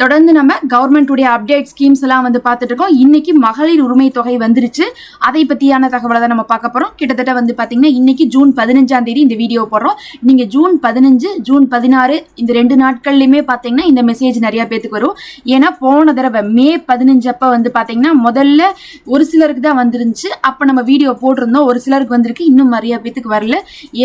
தொடர்ந்து நம்ம கவர்மெண்ட் உடைய அப்டேட் ஸ்கீம்ஸ் எல்லாம் வந்து பார்த்துட்டு இருக்கோம். இன்னைக்கு மகளிர் உரிமை தொகை வந்துருச்சு. அதை பத்தியான தகவலை தான் நம்ம பார்க்க போறோம். கிட்டத்தட்ட வந்து பாத்தீங்கன்னா இன்னைக்கு ஜூன் 15ஆம் தேதி இந்த வீடியோ போடுறோம். நீங்க ஜூன் 15 ஜூன் 16 இந்த 2 நாட்கள்லயுமே பாத்தீங்கன்னா இந்த மெசேஜ் நிறைய பேத்துக்கு வரும். ஏன்னா போன தடவை மே 15 அப்ப வந்து பாத்தீங்கன்னா முதல்ல ஒரு சிலருக்கு தான் வந்துருந்துச்சு. அப்ப நம்ம வீடியோ போட்டிருந்தோம். ஒரு சிலருக்கு வந்திருக்கு, இன்னும் நிறைய பேத்துக்கு வரல.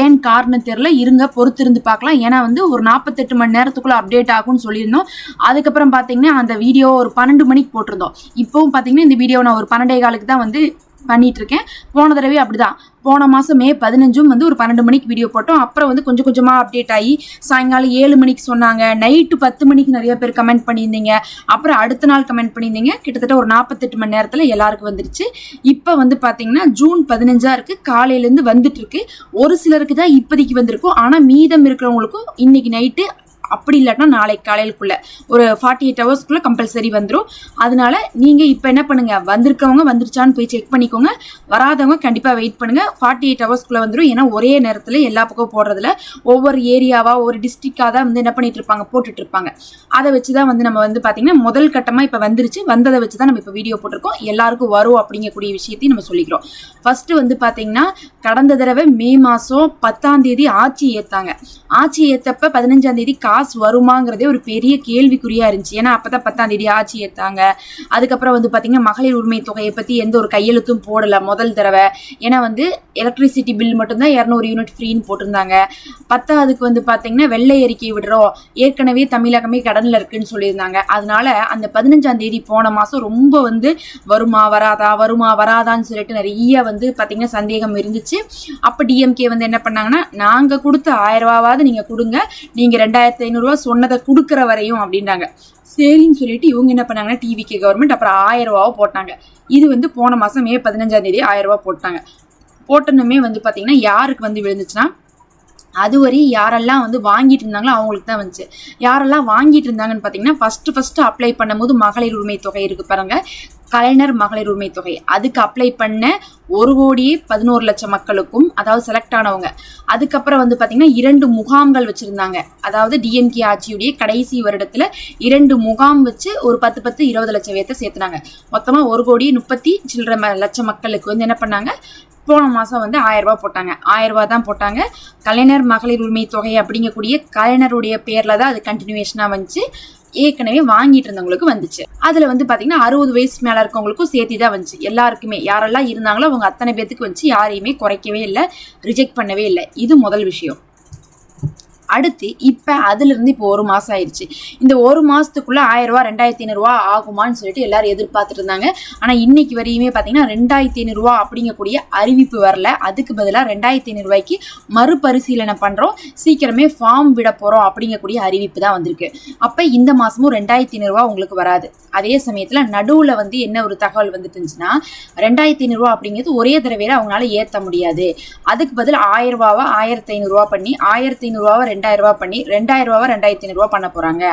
ஏன் காரணம் தெரியல, இருங்க பொறுத்திருந்து பார்க்கலாம். ஏன்னா வந்து ஒரு 48 மணி நேரத்துக்குள்ள அப்டேட் ஆகும்னு சொல்லியிருந்தோம். அதுக்கப்புறம் பாத்தீங்கன்னா அந்த வீடியோ ஒரு 12 மணிக்கு போட்டிருந்தோம். இப்பவும் பாத்தீங்கன்னா இந்த வீடியோ நான் ஒரு 12:15 தான் வந்து பண்ணிட்டு இருக்கேன். போன தடவை அப்படிதான். போன மாசம் மே 15 வந்து ஒரு 12 மணிக்கு வீடியோ போட்டோம். அப்புறம் வந்து கொஞ்சம் கொஞ்சமா அப்டேட் ஆகி சாயங்காலம் 7 மணிக்கு சொன்னாங்க. நைட்டு 10 மணிக்கு நிறைய பேர் கமெண்ட் பண்ணியிருந்தீங்க. அப்புறம் அடுத்த நாள் கமெண்ட் பண்ணியிருந்தீங்க. கிட்டத்தட்ட ஒரு 48 மணி நேரத்துல எல்லாருக்கும் வந்துருச்சு. இப்ப வந்து பாத்தீங்கன்னா ஜூன் 15 இருக்கு. காலையில இருந்து வந்துட்டு இருக்கு. ஒரு சிலருக்கு தான் இப்போதைக்கு வந்திருக்கும். ஆனா மீதம் இருக்கிறவங்களுக்கும் இன்னைக்கு நைட்டு அப்படி இல்லாட்டினா நாளைக்கு காலையிலுக்குள்ள ஒரு 48 ஹவர்ஸ்க்குள்ள கம்பல்சரி வந்துடும். அதனால நீங்க இப்ப என்ன பண்ணுங்க, வந்திருக்கவங்க வந்துருச்சான்னு போய் செக் பண்ணிக்கோங்க. வராதவங்க கண்டிப்பா வெயிட் பண்ணுங்க. 48 ஹவர்ஸ்க்குள்ள வந்துடும். ஏன்னா ஒரே நேரத்துல எல்லா பக்கம் போடுறதுல ஒவ்வொரு ஏரியாவா ஒரு டிஸ்ட்ரிக்டா தான் வந்து என்ன பண்ணிட்டு இருப்பாங்க, போட்டுட்டு இருப்பாங்க. அதை வச்சுதான் வந்து நம்ம வந்து பாத்தீங்கன்னா முதல் கட்டமா இப்ப வந்துருச்சு. வந்ததை வச்சுதான் நம்ம இப்ப வீடியோ போட்டிருக்கோம். எல்லாருக்கும் வரும் அப்படிங்கக்கூடிய விஷயத்தையும் நம்ம சொல்லிக்கிறோம். ஃபர்ஸ்ட் வந்து பாத்தீங்கன்னா கடந்த தடவை மே மாசம் 10ஆம் தேதி ஆட்சி ஏத்தாங்க. ஆட்சி ஏத்தப்ப 15ஆம் தேதி காசு வருமாங்கிறதே ஒரு பெரிய கேள்விக்குறியா இருந்துச்சு. ஏன்னா அப்பதான் 10ஆம் தேதி ஆட்சி ஏத்தாங்க. அதுக்கப்புறம் வந்து பாத்தீங்கன்னா மகளிர் உரிமை தொகையை பத்தி எந்த ஒரு கையெழுத்தும் போடல முதல் தடவை. ஏன்னா வந்து எலக்ட்ரிசிட்டி பில் மட்டும்தான் 200 யூனிட் ஃப்ரீன்னு போட்டிருந்தாங்க. 10ஆவதுக்கு வந்து பாத்தீங்கன்னா வெள்ளை அறிக்கை விடுறோம், ஏற்கனவே தமிழகமே கடன்ல இருக்குன்னு சொல்லியிருந்தாங்க. அதனால அந்த 15ஆம் தேதி போன மாசம் ரொம்ப வந்து வருமா வராதான்னு சொல்லிட்டு நிறைய வந்து பாத்தீங்கன்னா சந்தேகம் இருந்துச்சு. அப்ப டிஎம்கே வந்து என்ன பண்ணாங்கன்னா, நாங்க கொடுத்த 1000 ரூபாவது நீங்க கொடுங்க, நீங்க 2500 ரூபாய் சொன்னதை கொடுக்குற வரையும் அப்படின்றாங்க. சரின்னு சொல்லிட்டு இவங்க என்ன பண்ணாங்கன்னா டிவிகே கவர்மெண்ட் அப்புறம் 1000 ரூபாவை போட்டாங்க. இது வந்து போன மாசம் மே 15ஆம் தேதி 1000 ரூபாய் போட்டாங்க. போட்டனுமே வந்து பாத்தீங்கன்னா யாருக்கு வந்து விழுந்துச்சுன்னா, அதுவரை யாரெல்லாம் வந்து வாங்கிட்டு இருந்தாங்களோ அவங்களுக்கு தான் வந்துச்சு. யாரெல்லாம் வாங்கிட்டு இருந்தாங்கன்னு பாத்தீங்கன்னா ஃபர்ஸ்ட் அப்ளை பண்ணும்போது மகளிர் உரிமை தொகை இருக்கு பாருங்க, கலைஞர் மகளிர் உரிமை தொகை. அதுக்கு அப்ளை பண்ண 1,11,00,000 மக்களுக்கும், அதாவது செலக்ட் ஆனவங்க. அதுக்கப்புறம் வந்து பாத்தீங்கன்னா 2 முகாம்கள் வச்சிருந்தாங்க. அதாவது டிஎம்கே ஆட்சியுடைய கடைசி வருடத்துல 2 முகாம் வச்சு ஒரு 10-20 லட்சம் பேர்த்த சேர்த்துனாங்க. மொத்தமா 1,30,00,000 மக்களுக்கு வந்து என்ன பண்ணாங்க, போன மாசம் வந்து 1000 ரூபாய் போட்டாங்க. 1000 ரூபாய் தான் போட்டாங்க. கலைஞர் மகளிர் உரிமை தொகை அப்படிங்கக்கூடிய கலைஞருடைய பேர்ல தான் அது கண்டினியூஷனா வந்துச்சு. ஏற்கனவே வாங்கிட்டு இருந்தவங்களுக்கு வந்துச்சு. அதுல வந்து பாத்தீங்கன்னா 60 வயசு மேல இருக்கவங்களுக்கும் சேர்த்தி தான் வந்துச்சு. எல்லாருக்குமே யாரெல்லாம் இருந்தாங்களோ அவங்க அத்தனை பேத்துக்கு வந்துச்சு. யாரையுமே குறைக்கவே இல்லை, ரிஜெக்ட் பண்ணவே இல்லை. இது முதல் விஷயம். அடுத்து இப்ப அதுல இருந்து இப்போ ஒரு மாசம் ஆயிடுச்சு. இந்த ஒரு மாசத்துக்குள்ள 1000 ரூபாய் 2500 ரூபாய் ஆகுமான்னு சொல்லிட்டு எல்லாரும் எதிர்பார்த்துட்டு இருந்தாங்க. ஆனா இன்னைக்கு வரையுமே பாத்தீங்கன்னா 2500 ரூபாய் அப்படிங்கக்கூடிய அறிவிப்பு வரல. அதுக்கு பதிலா 2500 ரூபாய்க்கு மறுபரிசீலனை பண்றோம், சீக்கிரமே ஃபார்ம் விட போறோம் அப்படிங்கக்கூடிய அறிவிப்பு தான் வந்திருக்கு. அப்ப இந்த மாசமும் 2500 ரூபாய் உங்களுக்கு வராது. அதே சமயத்துல நடுவுல வந்து என்ன ஒரு தகவல் வந்துட்டு இருந்துச்சுன்னா, 2500 ரூபாய் அப்படிங்கிறது ஒரே தடவையில அவங்களால ஏத்த முடியாது. அதுக்கு பதில் 1000 ரூபாவை 1500 ரூபாய் பண்ணி, 1500 ரூபாவை 2000 ரூபாய் பண்ணி, 2000 ரூபாவை 2500 ரூபாய் பண்ண போறாங்க.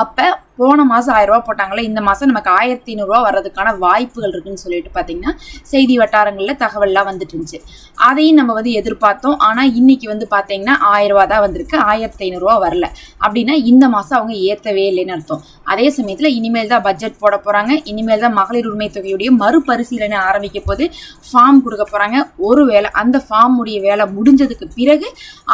அப்ப போன மாசம் 1000 ரூபாய் போட்டாங்களே, இந்த மாசம் நமக்கு 1500 ரூபாய் வர்றதுக்கான வாய்ப்புகள் இருக்குன்னு சொல்லிட்டு பாத்தீங்கன்னா செய்தி வட்டாரங்கள்ல தகவல்லாம் வந்துட்டு இருந்துச்சு. அதையும் நம்ம வந்து எதிர்பார்த்தோம். ஆனா இன்னைக்கு வந்து பாத்தீங்கன்னா 1000 ரூபாய் தான் வந்திருக்கு, 1500 ரூபாய் வரல. அப்படின்னா இந்த மாசம் அவங்க ஏத்தவே இல்லைன்னு அர்த்தம். அதே சமயத்துல இனிமேல் தான் பட்ஜெட் போட போறாங்க. இனிமேல் தான் மகளிர் உரிமை தொகையுடைய மறுபரிசீலனை ஆரம்பிக்க போது ஃபார்ம் கொடுக்க போறாங்க. ஒருவேளை அந்த ஃபார்ம் உடைய வேலை முடிஞ்சதுக்கு பிறகு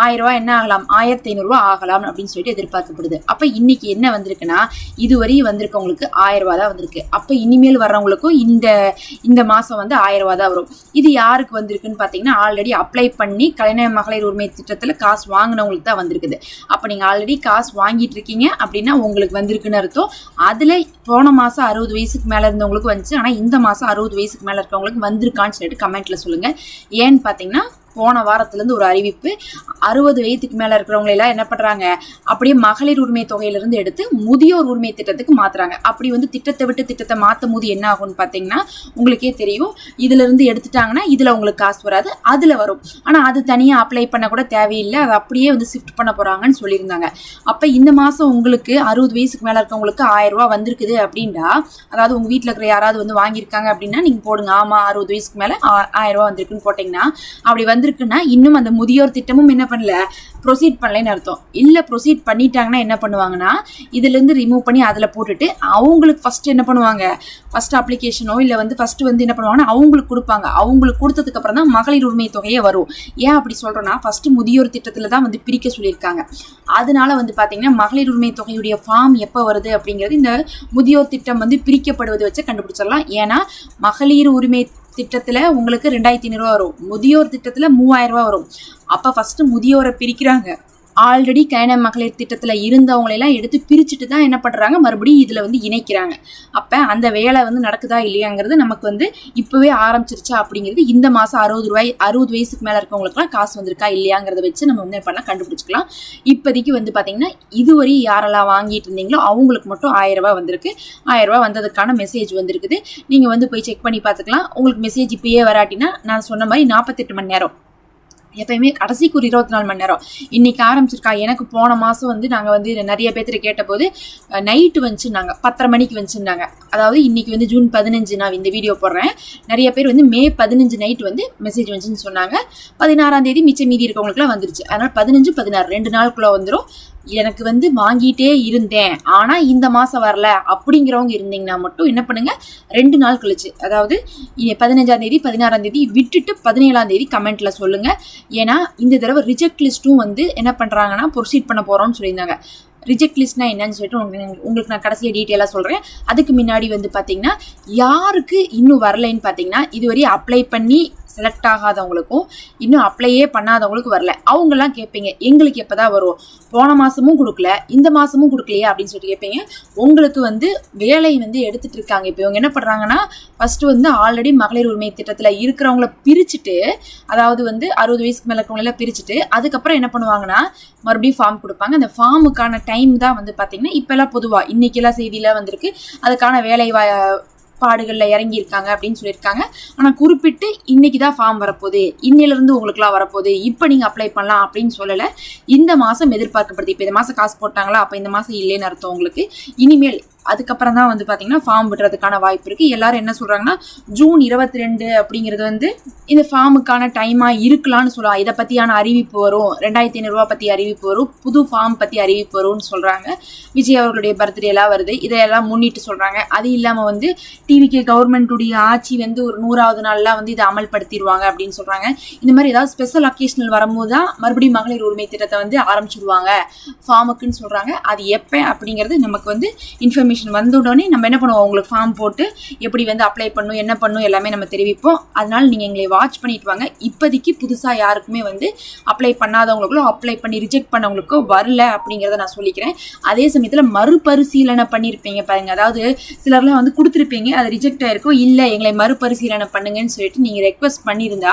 1000 ரூபாய் என்ன ஆகலாம், 1500 ரூபாய் ஆகலாம் அப்படின்னு சொல்லிட்டு எதிர்பார்க்கப்படுது. அப்ப இன்னைக்கு என்ன வந்திருக்குன்னா, இதுவரையும் வந்திருக்கவங்களுக்கு 1000 ரூபாய் தான் வந்திருக்கு. அப்ப இனிமேல் வர்றவங்களுக்கும் இந்த மாசம் வந்து 1000 ரூபாய் தான் வரும். இது யாருக்கு வந்திருக்குன்னு பாத்தீங்கன்னா, ஆல்ரெடி அப்ளை பண்ணி கலைஞர் மகளிர் உரிமை திட்டத்துல காசு வாங்கினவங்களுக்கு தான் வந்திருக்குது. அப்ப நீங்க ஆல்ரெடி காசு வாங்கிட்டு இருக்கீங்க அப்படின்னா உங்களுக்கு வந்திருக்குன்னு அர்த்தம். அதுல போன மாசம் 60 வயசுக்கு மேல இருந்தவங்களுக்கு வந்துச்சு. ஆனா இந்த மாசம் 60 வயசுக்கு மேல இருக்கவங்களுக்கு வந்திருக்கான்னு சொல்லிட்டு கமெண்ட்ல சொல்லுங்க. ஏன்னு பாத்தீங்கன்னா போன வாரத்துல இருந்து ஒரு அறிவிப்பு, 60 வயதுக்கு மேல இருக்கிறவங்க எல்லாம் என்ன பண்றாங்க, அப்படியே மகளிர் உரிமை தொகையிலிருந்து எடுத்து முதியோர் உரிமை திட்டத்துக்கு மாத்துறாங்க. அப்படி வந்து திட்டத்தை விட்டு திட்டத்தை மாத்தும் போது என்ன ஆகும்னு பாத்தீங்கன்னா உங்களுக்கே தெரியும். இதுல இருந்து எடுத்துட்டாங்கன்னா இதுல உங்களுக்கு காசு வராது, அதுல வரும். ஆனா அது தனியா அப்ளை பண்ண கூட தேவையில்லை, அது அப்படியே வந்து ஷிஃப்ட் பண்ண போறாங்கன்னு சொல்லியிருந்தாங்க. அப்ப இந்த மாசம் உங்களுக்கு 60 வயசுக்கு மேல இருக்கவங்களுக்கு 1000 ரூபாய் வந்திருக்குது அப்படின்னா, அதாவது உங்க வீட்டுல இருக்கிற யாராவது வந்து வாங்கியிருக்காங்க அப்படின்னா நீங்க போடுங்க, ஆமா 60 வயசுக்கு மேல 1000 ரூபாய் வந்திருக்குன்னு போட்டீங்கன்னா, அப்படி வந்து வந்திருக்குன்னா இன்னும் அந்த முதியோர் திட்டமும் என்ன பண்ணல, ப்ரொசீட் பண்ணலன்னு அர்த்தம். இல்லை ப்ரொசீட் பண்ணிட்டாங்கன்னா என்ன பண்ணுவாங்கன்னா இதுலேருந்து ரிமூவ் பண்ணி அதில் போட்டுட்டு அவங்களுக்கு ஃபஸ்ட்டு என்ன பண்ணுவாங்க, ஃபஸ்ட்டு அப்ளிகேஷனோ இல்லை வந்து ஃபஸ்ட்டு வந்து என்ன பண்ணுவாங்கன்னா அவங்களுக்கு கொடுப்பாங்க. அவங்களுக்கு கொடுத்ததுக்கப்புறம் தான் மகளிர் உரிமை தொகையே வரும். ஏன் அப்படி சொல்கிறோன்னா ஃபஸ்ட்டு முதியோர் திட்டத்தில் தான் வந்து பிரிக்க சொல்லியிருக்காங்க. அதனால வந்து பார்த்தீங்கன்னா மகளிர் உரிமை தொகையுடைய ஃபார்ம் எப்போ வருது அப்படிங்கிறது இந்த முதியோர் திட்டம் வந்து பிரிக்கப்படுவதை வச்சு கண்டுபிடிச்சிடலாம். ஏன்னா மகளிர் உரிமை திட்டத்தில் உங்களுக்கு 2500 வரும், முதியோர் திட்டத்தில் 3000 வரும். அப்போ ஃபஸ்ட்டு முதியோரை பிரிக்கிறாங்க. ஆல்ரெடி கல்யாண மகளிர் திட்டத்தில் இருந்தவங்களெல்லாம் எடுத்து பிரிச்சுட்டு தான் என்ன பண்ணுறாங்க, மறுபடியும் இதில் வந்து இணைக்கிறாங்க. அப்போ அந்த வேலை வந்து நடக்குதா இல்லையாங்கிறது நமக்கு வந்து இப்போவே ஆரம்பிச்சிருச்சா அப்படிங்கிறது இந்த மாதம் 60 வயசுக்கு மேலே இருக்கவங்களுக்குலாம் காசு வந்திருக்கா இல்லையாங்கிறத வச்சு நம்ம வந்து என்ன பண்ணலாம் கண்டுபிடிச்சிக்கலாம். இப்போதைக்கு வந்து பார்த்திங்கன்னா இதுவரை யாரெல்லாம் வாங்கிட்டு இருந்தீங்களோ அவங்களுக்கு மட்டும் 1000 ரூபா வந்திருக்கு. 1000 ரூபா வந்ததுக்கான மெசேஜ் வந்திருக்குது. நீங்கள் வந்து போய் செக் பண்ணி பார்த்துக்கலாம். உங்களுக்கு மெசேஜ் இப்போயே வராட்டினா நான் சொன்ன மாதிரி 48 மணி நேரம், எப்பயுமே கடைசிக்கு ஒரு 24 மணி நேரம் இன்னைக்கு ஆரம்பிச்சிருக்கா. எனக்கு போன மாதம் வந்து நாங்கள் வந்து நிறைய பேர்த்திட்ட கேட்டபோது நைட்டு வந்துச்சுன்னாங்க, 10:30 மணிக்கு வந்துச்சுன்னாங்க. அதாவது இன்னைக்கு வந்து ஜூன் 15 நான் இந்த வீடியோ போடுறேன். நிறைய பேர் வந்து மே 15 நைட்டு வந்து மெசேஜ் வந்துச்சுன்னு சொன்னாங்க. 16ஆம் தேதி மிச்சம் மீதி இருக்கவங்களுக்குலாம் வந்துருச்சு. அதனால் 15, 16 2 நாளுக்குள்ளே வந்துடும். எனக்கு வந்து வாங்கிட்டே இருந்தேன் ஆனால் இந்த மாதம் வரல அப்படிங்கிறவங்க இருந்தீங்கன்னா மட்டும் என்ன பண்ணுங்கள், 2 நாள் கழிச்சு, அதாவது 15ஆம் தேதி 16ஆம் தேதி விட்டுட்டு 17ஆம் தேதி கமெண்ட்டில் சொல்லுங்கள். ஏன்னா இந்த தடவை ரிஜெக்ட் லிஸ்ட்டும் வந்து என்ன பண்ணுறாங்கன்னா ப்ரொசீட் பண்ண போகிறோம்னு சொல்லியிருந்தாங்க. ரிஜெக்ட் லிஸ்ட்னா என்னன்னு சொல்லிட்டு உங்களுக்கு நான் கடைசியாக டீட்டெயிலாக சொல்கிறேன். அதுக்கு முன்னாடி வந்து பார்த்தீங்கன்னா யாருக்கு இன்னும் வரலைன்னு பார்த்தீங்கன்னா இதுவரை அப்ளை பண்ணி செலக்ட் ஆகாதவங்களுக்கும் இன்னும் அப்ளையே பண்ணாதவங்களுக்கும் வரல. அவங்கெல்லாம் கேட்பீங்க எங்களுக்கு எப்போ தான் வரும், போன மாதமும் கொடுக்கல இந்த மாதமும் கொடுக்கலையே அப்படின்னு சொல்லிட்டு கேட்பீங்க. உங்களுக்கு வந்து வேலை வந்து எடுத்துகிட்டு இருக்காங்க. இப்போ இவங்க என்ன பண்ணுறாங்கன்னா ஃபஸ்ட்டு வந்து ஆல்ரெடி மகளிர் உரிமை திட்டத்தில் இருக்கிறவங்கள பிரிச்சுட்டு, அதாவது வந்து 60 வயசுக்கு மேலே இருக்கவங்களெல்லாம் பிரிச்சுட்டு அதுக்கப்புறம் என்ன பண்ணுவாங்கன்னா மறுபடியும் ஃபார்ம் கொடுப்பாங்க. அந்த ஃபார்முக்கான டைம் தான் வந்து பார்த்தீங்கன்னா இப்போல்லாம் பொதுவாக இன்றைக்கெல்லாம் செய்தியில் வந்திருக்கு அதுக்கான வேலை பாடுகளில் இறங்கியிருக்காங்க அப்படின்னு சொல்லியிருக்காங்க. ஆனால் குறிப்பிட்டு இன்னைக்கு தான் ஃபார்ம் வரப்போகுது, இன்னிலிருந்து உங்களுக்குலாம் வரப்போகுது, இப்போ நீங்கள் அப்ளை பண்ணலாம் அப்படின்னு சொல்லலை. இந்த மாதம் எதிர்பார்க்கப்படுது. இப்போ இந்த மாதம் காசு போட்டாங்களா, அப்போ இந்த மாதம் இல்லைன்னு அர்த்தம் உங்களுக்கு. இனிமேல் அதுக்கப்புறம் தான் வந்து பார்த்தீங்கன்னா ஃபார்ம் விடுறதுக்கான வாய்ப்பு இருக்குது. எல்லாரும் என்ன சொல்கிறாங்கன்னா ஜூன் 22 அப்படிங்கிறது வந்து இந்த ஃபார்முக்கான டைமாக இருக்கலாம்னு சொல்லலாம். இதை பற்றியான அறிவிப்பு வரும், 2500 ரூபா பற்றி அறிவிப்பு வரும், புது ஃபார்ம் பற்றி அறிவிப்பு வரும்னு சொல்கிறாங்க. விஜய் அவர்களுடைய பர்த்டே எல்லாம் வருது, இதையெல்லாம் முன்னிட்டு சொல்கிறாங்க. அது இல்லாமல் வந்து டிவிக்கு கவர்மெண்ட்டுடைய ஆட்சி வந்து ஒரு 100வது நாள்லாம் வந்து இதை அமல்படுத்திடுவாங்க அப்படின்னு சொல்கிறாங்க. இந்த மாதிரி ஏதாவது ஸ்பெஷல் அக்கேஷனல் வரும்போது தான் மறுபடியும் மகளிர் உரிமை திட்டத்தை வந்து ஆரம்பிச்சிடுவாங்க ஃபார்முக்குன்னு சொல்கிறாங்க. அது எப்போ அப்படிங்கிறது நமக்கு வந்து இன்ஃபர்மேஷன் வந்த உடனே நம்ம என்ன பண்ணுவோம், உங்களுக்கு ஃபார்ம் போட்டு எப்படி வந்து அப்ளை பண்ணும் என்ன பண்ணும் எல்லாமே நம்ம தெரிவிப்போம். அதனால நீங்கள் எங்களை வாட்ச் பண்ணிட்டு வாங்க. இப்போதைக்கு புதுசாக யாருக்குமே வந்து அப்ளை பண்ணாதவங்களுக்கோ அப்ளை பண்ணி ரிஜெக்ட் பண்ணவங்களுக்கோ வரல அப்படிங்கிறத நான் சொல்லிக்கிறேன். அதே சமயத்தில் மறுபரிசீலனை பண்ணியிருப்பீங்க பாருங்க, அதாவது சிலர்லாம் வந்து கொடுத்துருப்பீங்க அது ரிஜெக்ட் ஆயிருக்கும், இல்லை எங்களை மறுபரிசீலனை பண்ணுங்கன்னு சொல்லிட்டு நீங்கள் ரெக்வஸ்ட் பண்ணியிருந்தா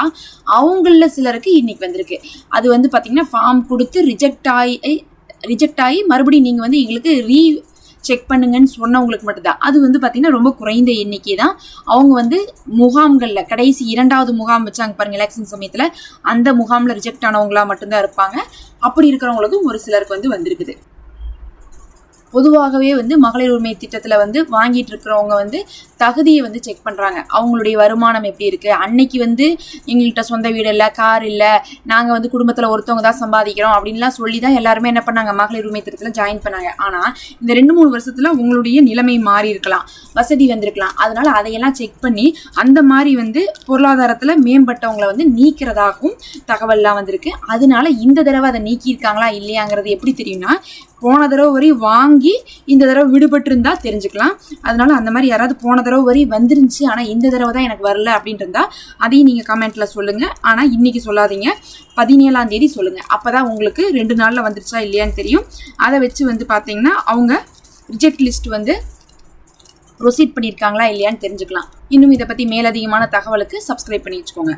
அவங்களில் சிலருக்கு இன்னைக்கு வந்திருக்கு. அது வந்து பார்த்தீங்கன்னா ஃபார்ம் கொடுத்து ரிஜெக்ட் ஆகி மறுபடியும் நீங்கள் வந்து எங்களுக்கு செக் பண்ணுங்கன்னு சொன்னவங்களுக்கு மட்டும்தான். அது வந்து பார்த்தீங்கன்னா ரொம்ப குறைந்த எண்ணிக்கை தான். அவங்க வந்து முகாம்களில் கடைசி 2வது முகாம் வச்சாங்க பாருங்க எலெக்ஷன் சமயத்தில், அந்த முகாமில் ரிஜெக்ட் ஆனவங்களா மட்டும்தான் இருப்பாங்க. அப்படி இருக்கிறவங்களுக்கும் ஒரு சிலருக்கு வந்து வந்திருக்குது. பொதுவாகவே வந்து மகளிர் உரிமை திட்டத்தில் வந்து வாங்கிட்டு இருக்கிறவங்க வந்து தகுதியை வந்து செக் பண்ணுறாங்க. அவங்களுடைய வருமானம் எப்படி இருக்குது, அன்னைக்கு வந்து எங்கள்கிட்ட சொந்த வீடு இல்லை, கார் இல்லை, நாங்கள் வந்து குடும்பத்தில் ஒருத்தவங்க தான் சம்பாதிக்கிறோம் அப்படின்லாம் சொல்லி தான் எல்லாருமே என்ன பண்ணாங்க மகளிர் உரிமை திட்டத்தில் ஜாயின் பண்ணாங்க. ஆனால் இந்த 2-3 வருஷத்தில் உங்களுடைய நிலைமை மாறி இருக்கலாம், வசதி வந்திருக்கலாம். அதனால அதையெல்லாம் செக் பண்ணி அந்த மாதிரி வந்து பொருளாதாரத்தில் மேம்பட்டவங்களை வந்து நீக்கிறதாகவும் தகவல்லாம் வந்திருக்கு. அதனால இந்த தடவை அதை நீக்கியிருக்காங்களா இல்லையாங்கிறது எப்படி தெரியும்னா, போன தடவை வரை வாங்கி இந்த தடவை விடுபட்டு இருந்தா தெரிஞ்சுக்கலாம். அதனால அந்த மாதிரி யாராவது போன தடவை வரை வந்துருந்துச்சு ஆனால் இந்த தடவை தான் எனக்கு வரல அப்படின்ட்டு இருந்தா அதையும் நீங்கள் கமெண்ட்ல சொல்லுங்க. ஆனால் இன்னைக்கு சொல்லாதீங்க, 17ஆம் தேதி சொல்லுங்க. அப்பதான் உங்களுக்கு 2 நாள்ல வந்துருச்சா இல்லையான்னு தெரியும். அதை வச்சு வந்து பார்த்தீங்கன்னா அவங்க ரிஜெக்ட் லிஸ்ட் வந்து ப்ரொசீட் பண்ணியிருக்காங்களா இல்லையான்னு தெரிஞ்சுக்கலாம். இன்னும் இதை பற்றி மேலதிகமான தகவலுக்கு சப்ஸ்கிரைப் பண்ணி வச்சுக்கோங்க.